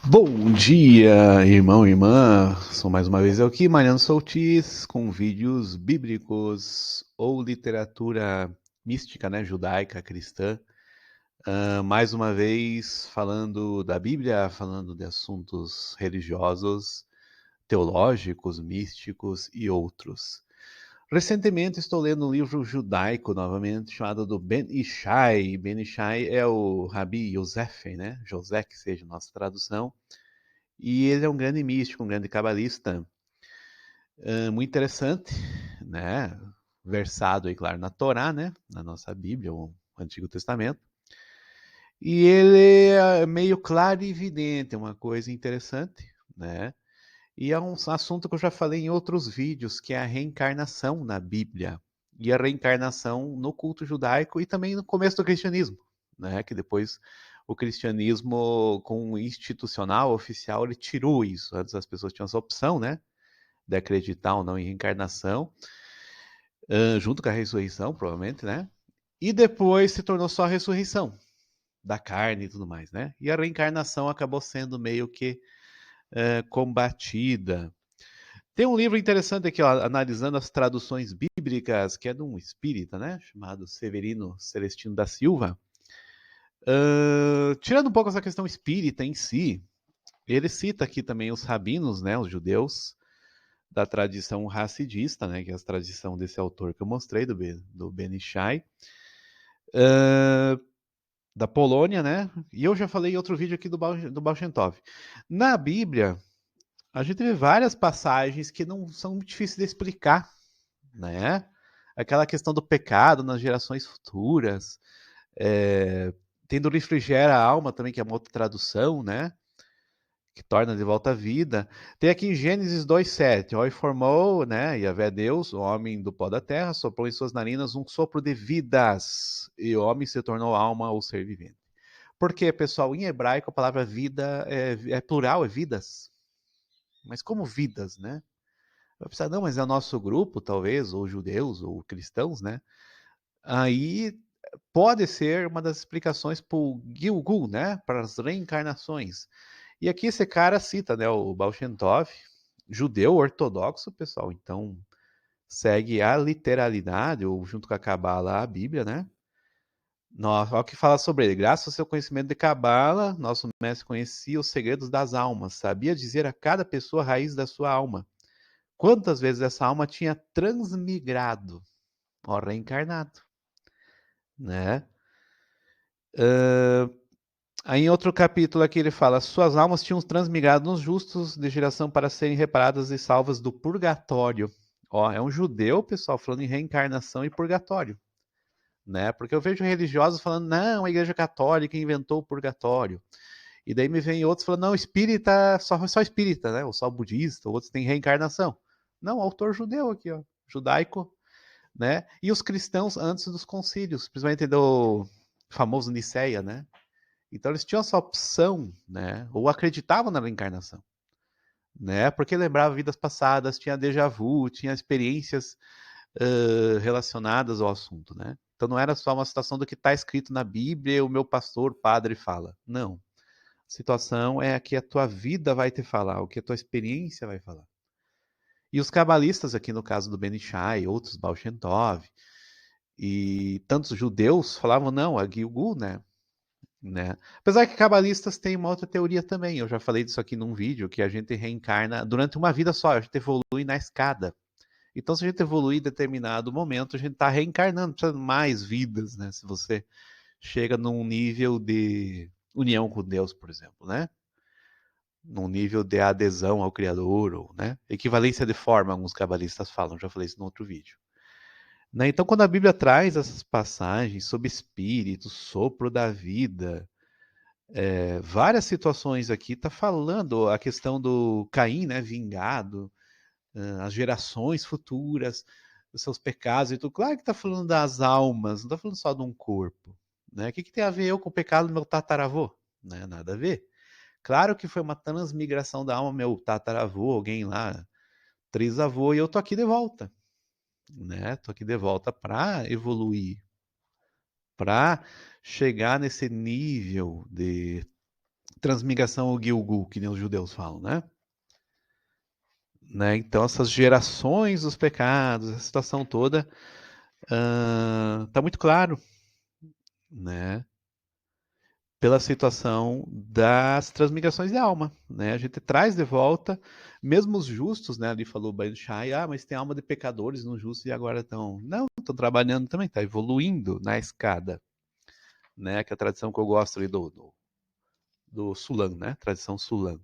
Bom dia, irmão e irmã. Sou mais uma vez eu aqui, Mariano Soltis, com vídeos bíblicos ou literatura mística, né, judaica, cristã. Mais uma vez falando da Bíblia, falando de assuntos religiosos, teológicos, místicos e outros. Recentemente estou lendo um livro judaico novamente, chamado do Ben Ishai. Ben Ishai é o Rabi Yosef, né? José, que seja a nossa tradução. E ele é um grande místico, um grande cabalista, muito interessante, né? Versado aí, claro, na Torá, né? Na nossa Bíblia, o Antigo Testamento. E ele é meio claro e evidente, é uma coisa interessante, né? E é um assunto que eu já falei em outros vídeos, que é a reencarnação na Bíblia. E a reencarnação no culto judaico e também no começo do cristianismo, né? Que depois o cristianismo, com o institucional, oficial, ele tirou isso. Antes as pessoas tinham essa opção, né? De acreditar ou não em reencarnação, junto com a ressurreição, provavelmente, né? E depois se tornou só a ressurreição da carne e tudo mais, né? E a reencarnação acabou sendo meio que combatida. Tem um livro interessante aqui, ó, analisando as traduções bíblicas, que é de um espírita, né? Chamado Severino Celestino da Silva. Tirando um pouco essa questão espírita em si, ele cita aqui também os rabinos, né? Os judeus da tradição hassidista, né? Que é a tradição desse autor que eu mostrei, do Ben Ishai. Da Polônia, né? E eu já falei em outro vídeo aqui do Baal Shem Tov. Na Bíblia, a gente vê várias passagens que não são muito difíceis de explicar, né? Aquela questão do pecado nas gerações futuras, tendo refrigera a alma também, que é uma outra tradução, né? Que torna de volta à vida. Tem aqui em Gênesis 2:7, ó, e formou, né, Yahvé Deus, o homem do pó da terra, soprou em suas narinas um sopro de vidas, e o homem se tornou alma ou ser vivente. Porque, pessoal, em hebraico a palavra vida é plural, é vidas. Mas como vidas, né? Vai pensar, não, mas é o nosso grupo, talvez, ou judeus, ou cristãos, né? Aí pode ser uma das explicações para o Gilgul, né? Para as reencarnações. E aqui esse cara cita, né, o Baal Shem Tov, judeu ortodoxo, pessoal. Então segue a literalidade, ou junto com a Cabala, a Bíblia, né? Olha o que fala sobre ele. Graças ao seu conhecimento de Cabala, nosso mestre conhecia os segredos das almas, sabia dizer a cada pessoa a raiz da sua alma. Quantas vezes essa alma tinha transmigrado, ó, reencarnado, né? Aí em outro capítulo aqui ele fala: suas almas tinham transmigrado nos justos de geração para serem reparadas e salvas do purgatório. Ó, é um judeu, pessoal, falando em reencarnação e purgatório, né? Porque eu vejo religiosos falando: não, a igreja católica inventou o purgatório. E daí me vem outros falando: não, espírita, só espírita, né? Ou só budista, outros têm reencarnação. Não, autor judeu aqui, ó, judaico, né? E os cristãos antes dos concílios, principalmente do famoso Niceia, né? Então eles tinham essa opção, né? Ou acreditavam na reencarnação, né? Porque lembrava vidas passadas, tinha déjà vu, tinha experiências relacionadas ao assunto, né? Então não era só uma situação do que está escrito na Bíblia e o meu pastor, padre fala. Não. A situação é a que a tua vida vai te falar, o que a tua experiência vai falar. E os cabalistas, aqui no caso do Ben Ishai, outros Baal Shem Tov, e tantos judeus falavam, não, a Gilgul, né? Apesar que cabalistas têm uma outra teoria também. Eu já falei disso aqui num vídeo, que a gente reencarna durante uma vida só, a gente evolui na escada. Então, se a gente evoluir em determinado momento, a gente está reencarnando, precisando de mais vidas, né? Se você chega num nível de união com Deus, por exemplo, né? Num nível de adesão ao Criador, ou, né? Equivalência de forma, alguns cabalistas falam, já falei isso no outro vídeo. Né? Então, quando a Bíblia traz essas passagens sobre espírito, sopro da vida, várias situações aqui está falando a questão do Caim, né, vingado, as gerações futuras, os seus pecados e tudo. Claro que está falando das almas, não está falando só de um corpo. Né? O que tem a ver eu com o pecado do meu tataravô? Né? Nada a ver. Claro que foi uma transmigração da alma, meu tataravô, alguém lá, trisavô, e eu tô aqui de volta. Né? Tô aqui de volta para evoluir, para chegar nesse nível de transmigração ou Gilgul, que nem os judeus falam, né? Então, essas gerações dos pecados, a situação toda, tá muito claro, né? Pela situação das transmigrações de alma, né? A gente traz de volta, mesmo os justos, né? Ali falou o Bain Shai, mas tem alma de pecadores no justo e agora estão... Não, estão trabalhando também, está evoluindo na escada, né? Que é a tradição que eu gosto ali do Sulam, né? Tradição Sulam.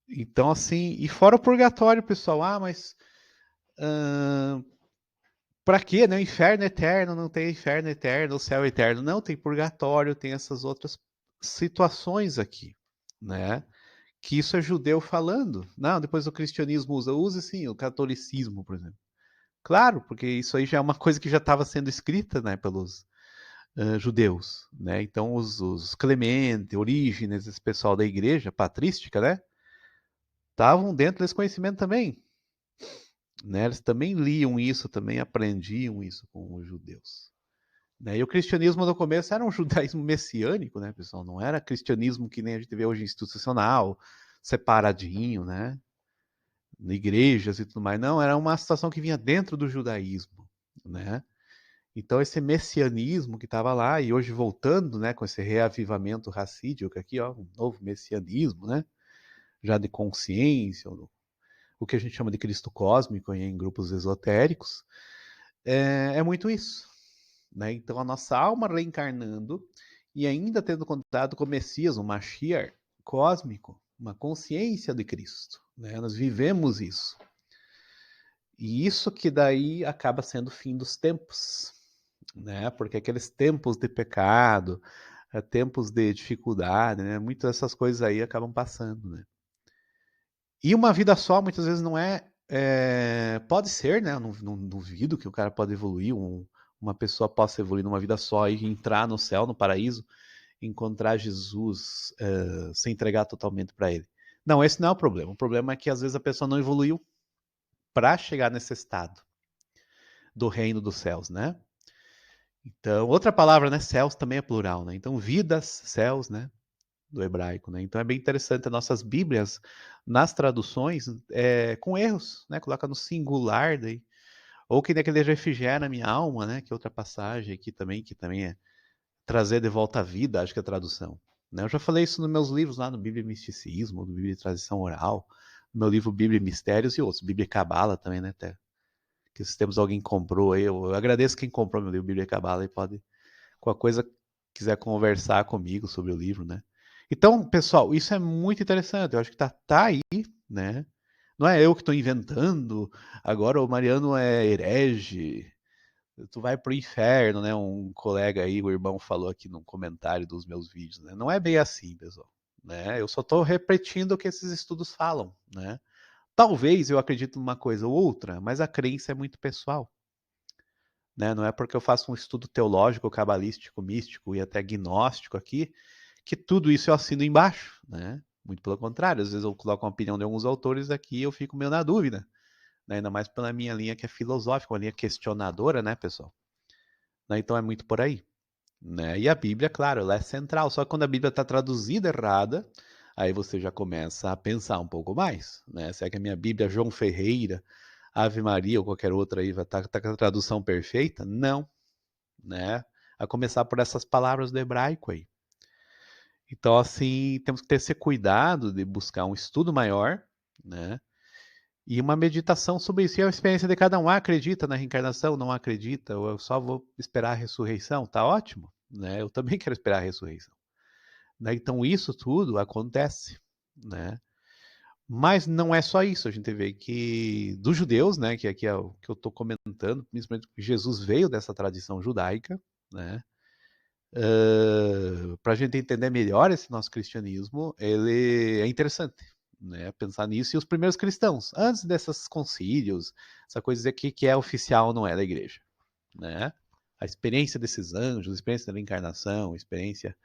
Então, assim, e fora o purgatório, pessoal, mas pra quê, né? O inferno eterno, não tem inferno eterno, o céu eterno. Não, tem purgatório, tem essas outras situações aqui, né? Que isso é judeu falando. Não, depois o cristianismo usa sim, o catolicismo, por exemplo. Claro, porque isso aí já é uma coisa que já estava sendo escrita, né, pelos judeus, né? Então os Clemente, Orígenes, esse pessoal da igreja patrística, né? Estavam dentro desse conhecimento também, né? Eles também liam isso, também aprendiam isso com os judeus. Né? E o cristianismo no começo era um judaísmo messiânico, né, pessoal? Não era cristianismo que nem a gente vê hoje institucional, separadinho, né? Igrejas e tudo mais. Não, era uma situação que vinha dentro do judaísmo, né? Então esse messianismo que estava lá e hoje voltando, né, com esse reavivamento racídico aqui, um novo messianismo, né? Já de consciência, o que a gente chama de Cristo cósmico em grupos esotéricos, é muito isso, né? Então a nossa alma reencarnando e ainda tendo contato com o Messias, o Mashiach cósmico, uma consciência de Cristo, né? Nós vivemos isso. E isso que daí acaba sendo o fim dos tempos, né? Porque aqueles tempos de pecado, tempos de dificuldade, né? Muitas dessas coisas aí acabam passando, né? E uma vida só muitas vezes não pode ser, né? Eu não duvido que o cara pode evoluir, uma pessoa possa evoluir numa vida só e entrar no céu, no paraíso, encontrar Jesus, se entregar totalmente para ele. Não, esse não é o problema. O problema é que às vezes a pessoa não evoluiu para chegar nesse estado do reino dos céus, né? Então, outra palavra, né? Céus também é plural, né? Então, vidas, céus, né? Do hebraico, né? Então é bem interessante as nossas Bíblias, nas traduções, com erros, né? Coloca no singular daí. Ou que naquele refrigera na minha alma, né? Que é outra passagem aqui também, que também é trazer de volta à vida, acho que é a tradução. Né? Eu já falei isso nos meus livros lá no Bíblia e Misticismo, no Bíblia e Tradição Oral, no meu livro Bíblia e Mistérios e outros, Bíblia e Cabala também, né? Até, que esses tempos alguém comprou aí, eu agradeço quem comprou meu livro Bíblia e Cabala e pode, com a coisa, quiser conversar comigo sobre o livro, né? Então, pessoal, isso é muito interessante, eu acho que tá aí, né? Não é eu que estou inventando, agora o Mariano é herege, tu vai pro inferno, né? Um colega aí, o irmão falou aqui no comentário dos meus vídeos, né? Não é bem assim, pessoal, né? Eu só estou repetindo o que esses estudos falam, né? Talvez eu acredite numa coisa ou outra, mas a crença é muito pessoal, né? Não é porque eu faço um estudo teológico, cabalístico, místico e até gnóstico aqui, que tudo isso eu assino embaixo, né? Muito pelo contrário, às vezes eu coloco a opinião de alguns autores aqui e eu fico meio na dúvida, né? Ainda mais pela minha linha que é filosófica, uma linha questionadora, né, pessoal? Né? Então é muito por aí. Né? E a Bíblia, claro, ela é central. Só que quando a Bíblia está traduzida errada, aí você já começa a pensar um pouco mais. Né? Se é que a minha Bíblia, João Ferreira, Ave Maria ou qualquer outra aí vai estar com a tradução perfeita? Não. Né? A começar por essas palavras do hebraico aí. Então, assim, temos que ter esse cuidado de buscar um estudo maior, né? E uma meditação sobre isso. E a experiência de cada um. Acredita na reencarnação? Não acredita? Ou eu só vou esperar a ressurreição? Tá ótimo. Né? Eu também quero esperar a ressurreição. Né? Então isso tudo acontece. Né? Mas não é só isso. A gente vê que dos judeus, né, que aqui é o que eu estou comentando, principalmente porque Jesus veio dessa tradição judaica, né? Para a gente entender melhor esse nosso cristianismo, ele é interessante, né? Pensar nisso. E os primeiros cristãos, antes desses concílios, essa coisa aqui que é oficial não é da igreja, né? A experiência desses anjos, a experiência da encarnação, a experiência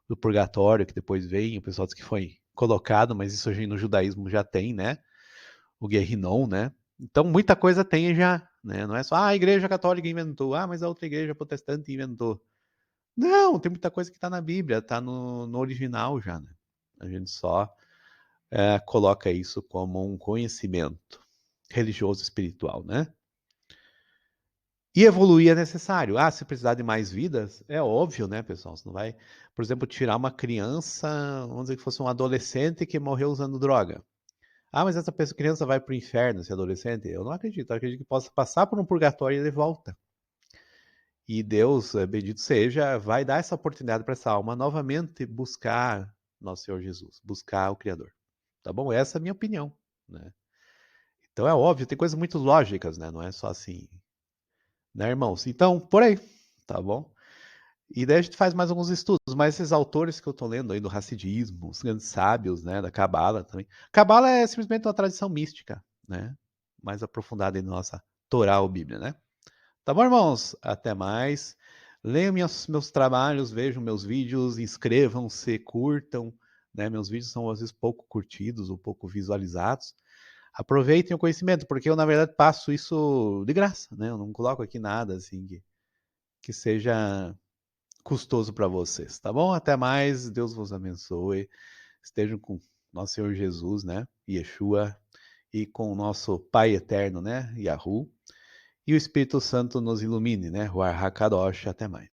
do purgatório que depois veio, o pessoal diz que foi colocado, mas isso hoje no judaísmo já tem, né? O Guerrinon, né? Então muita coisa tem já, né? Não é só a igreja católica inventou, mas a outra igreja protestante inventou. Não, tem muita coisa que está na Bíblia, está no original já, né? A gente só coloca isso como um conhecimento religioso espiritual, né? E evoluir é necessário. Se precisar de mais vidas, é óbvio, né, pessoal? Você não vai, por exemplo, tirar uma criança, vamos dizer que fosse um adolescente que morreu usando droga. Mas essa criança vai para o inferno, esse adolescente? Eu não acredito. Eu acredito que possa passar por um purgatório e de volta. E Deus, bendito seja, vai dar essa oportunidade para essa alma novamente buscar nosso Senhor Jesus, buscar o Criador. Tá bom? Essa é a minha opinião, né? Então é óbvio, tem coisas muito lógicas, né? Não é só assim, né, irmãos? Então, por aí, tá bom? E daí a gente faz mais alguns estudos, mas esses autores que eu tô lendo aí do Hassidismo, os grandes sábios, né, da Cabala também. Cabala é simplesmente uma tradição mística, né? Mais aprofundada em nossa Torá ou Bíblia, né? Tá bom, irmãos? Até mais. Leiam meus trabalhos, vejam meus vídeos, inscrevam-se, curtam, né? Meus vídeos são às vezes pouco curtidos ou pouco visualizados. Aproveitem o conhecimento, porque eu, na verdade, passo isso de graça, né? Eu não coloco aqui nada assim que seja custoso para vocês, tá bom? Até mais, Deus vos abençoe. Estejam com nosso Senhor Jesus, né? Yeshua, e com o nosso Pai eterno, né? Yahu. E o Espírito Santo nos ilumine, né? Ruach HaKadosh. Até mais.